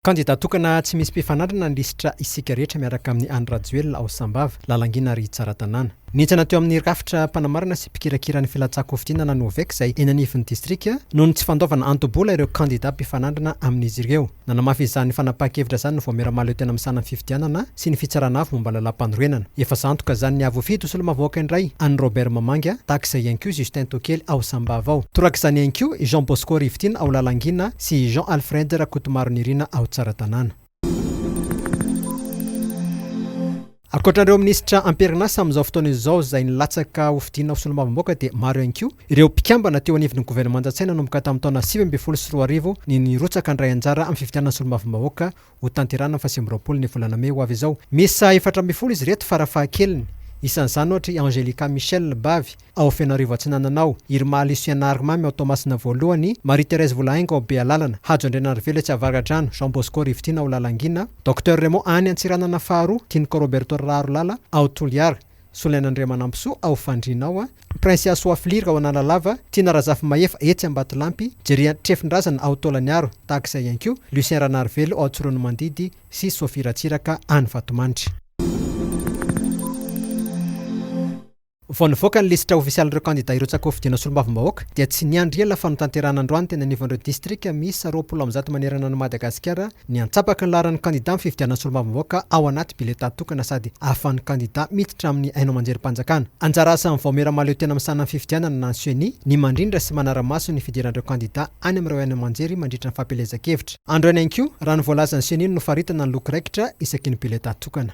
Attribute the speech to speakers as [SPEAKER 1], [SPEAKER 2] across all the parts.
[SPEAKER 1] Candidat tokana tsy misy mpifanarana lisitra isika rehetra miaraka amin'ny Andra Joel ao Sambava lalangina ry tsara tanàna. Nihintsana teo amin'ny rafitra mpanamarina sy mpikirakirany filatsako fitinana Novek izay eny anivon'ny distrika noho ny tsy fandaovana antobola ireo candidat mpifanarana amin'izy ireo. Nanamafy izany fanapahan-kevitra izany ny voamiramalo tena misana ny fifidianana sy ny fitsarana avy momba lalam-pandroenana. Efa zantoka izany ny avo-fito sy mavoaka indray an'i Robert Mamanga tahaka izay ihany koa Justin Tokely ao Sambava ao. Toraka izany ihany koa Jean Bosco Rivitina ao Lalangina sy Jean Alfred Rakotomaro Nirina ao Tsara tanàna. Ankoatran'ireo minisitra am-perinasa amin'izao fotoana izao izay nilatsaka ho fidiana ho solomavamboaka dia maro ihany koa ireo mpikambana teo anivon'ny gouvernement Antsaina nanomboka tamin'ny taona 2024 ny nirotsaka indray anjara amin'ny fifidianana solomavambahoaka ho tanterana 2020 ny volana May ho avy izao. Misy 420 izy reto farafahakeliny. Isan'izany ohatra Angelica Michel Bavy ao Fianaravo Atsinananao, Irma Luciana Armamy ao Tomasina voalohany, Marie-Thérèse Volaingo ao Bealalana, Hajo Andrenarively tsy Avaradrano, Jean Bosco Rivitina ao Lalangina, Dr Raymond Any Antsiranana faharoa, Tinko Roberto Rarolala ao Toliara, Solenandriamanampisoa ao Fandrina ao, Prince Asoafilira ao Analalava, Tina Razafy Mahefa etsy Ambatolampy, Jeria Trefindrazana ao Tolaniaro, tahaka izay ihany koa Lucien Ranarively ao Tsorono Mandidy sy Sofia Ratsiraka any Vatomanitra. Vao nivoaka ny lisitra ofisialin'ireo candidat irotsaka ho fidiana solomavambahoaka dia tsy niandry ela fa notanterana androany teny anivon'ireo distrika misy 20 manerana ny Madagasikara ny antsapaka ny laran'ny candidat amin'ny fifidianana solomavambahoaka ao anaty bileta tokana sady ahafahan'ny candidat miditra amin'ny haino amanjerim-panjakana. Anjara asan'ny voamiramalo tena misana ny fifidianana na Nanseny ny mandrindra sy manara-maso ny fidiran'ireo candidat any amin'ireo haino amanjery mandritra ny fampelezan-kevitra. Androany ihany koa raha ny voalazan'ny Nanseny no faritana ny loko raikitra isaky ny bileta tokana.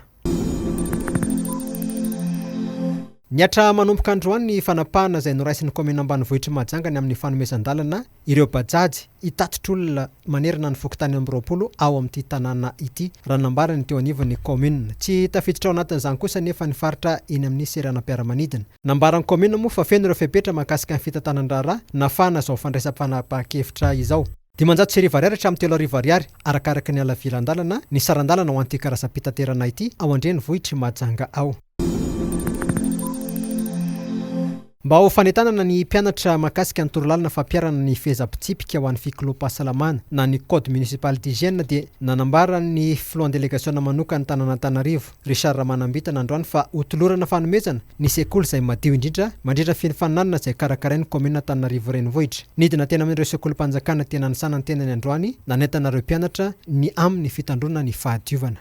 [SPEAKER 1] Niatra manomboka androany ny fanapahana izay noraisin'ny komina ambanivohitra Mahajanga amin'ny fanomezan-dalana ireo bajajy hitatitr'olona manerana ny fokotany amin'ny 20 ao amin'ity tanàna ity raha nambarany teo anivon'ny komina. Tsy tafiditra ao anatin'izany kosa nefa ny faritra eny amin'ny seranam-piaramanidina. Nambaran'ny komina moa fa feno ireo fepetra mahakasika ny fitatanan-draharaha nafahana izao fandraisam-panapahakevitra izao. 500 hatramin'ny 300 ariary arakaraka ny alavilan-dalana ny saran-dalana ho an'ity karazam-pitaterana ity ao Andrenivohitra Mahajanga ao. Mba ho fanetanana ny mpianatra mahakasika ny torolalana fampiarana ny fehezam-pitsipika ho an'ny fikolom-pahasalamana na ny code municipal d'hygiène dia nanambara ny filohan'ny délégation manokana Antananarivo Richard Ramanambita androany fa hotolorana fanomezana ny sekoly izay madio indrindra mandritra fifaninanana izay karakarain'ny komina Antananarivo renivohitra. Nidina tena amin'ireo sekolim-panjakana tena nisana ny tenany androany nanentanareo mpianatra ny amin'ny fitandrona ny fahadiovana.